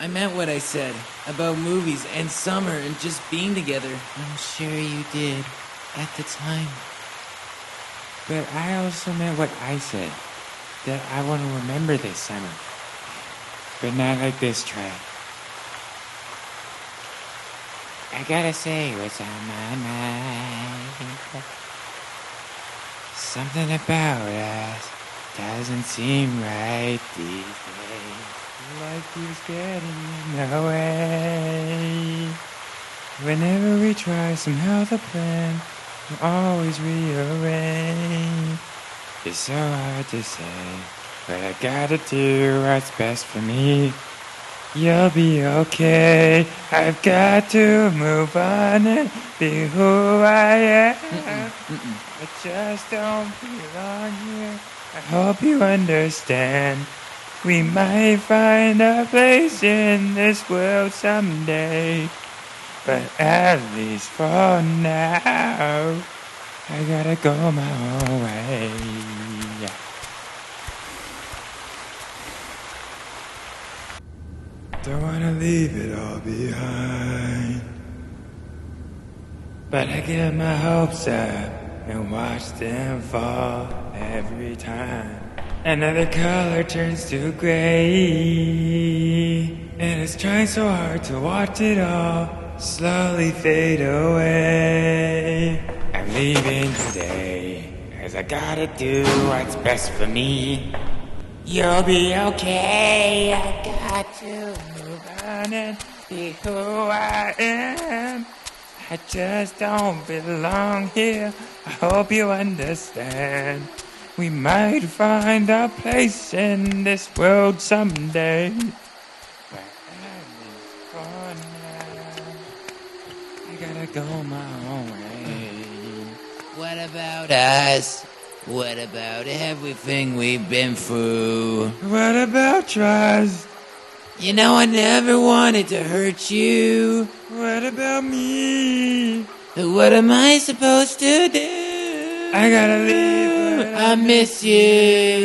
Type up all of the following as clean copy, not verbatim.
I meant what I said about movies and summer and just being together. I'm sure you did at the time. But I also meant what I said, that I want to remember this summer. But not like this track. I gotta say what's on my mind. Something about us doesn't seem right these days. Life keeps getting in the way. Whenever we try, somehow the plan will always rearrange. It's so hard to say, but I gotta do what's best for me. You'll be okay. I've got to move on and be who I am. I just don't belong here. I hope you understand. We might find a place in this world someday. But at least for now, I gotta go my own way. Don't wanna leave it all behind, but I get my hopes up and watch them fall every time. Another color turns to gray, and it's trying so hard to watch it all slowly fade away. I'm leaving today, 'cause I gotta do what's best for me. You'll be okay. I got to move on and be who I am. I just don't belong here. I hope you understand. We might find a place in this world someday. But at least for now, I gotta go my own way. What about us? What about everything we've been through? What about trust? You know I never wanted to hurt you. What about me? What am I supposed to do? I gotta leave. I miss you.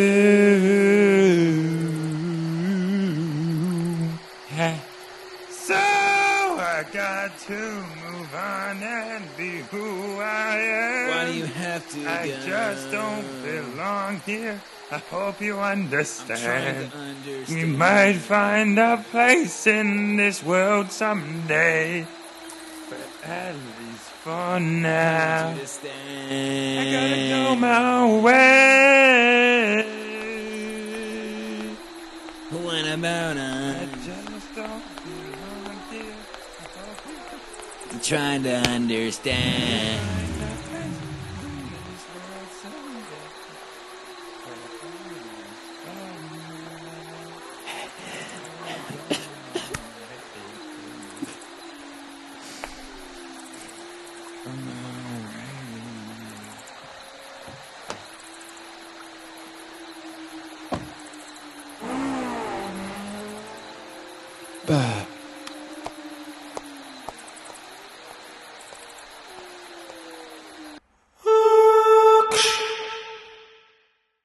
So I got to move on and be who I am. Why do you have to? I just don't belong here. I hope you understand. We might find a place in this world someday. But at least for now, I gotta go my own way. What about I us? just don't belong here. I'm trying to understand. But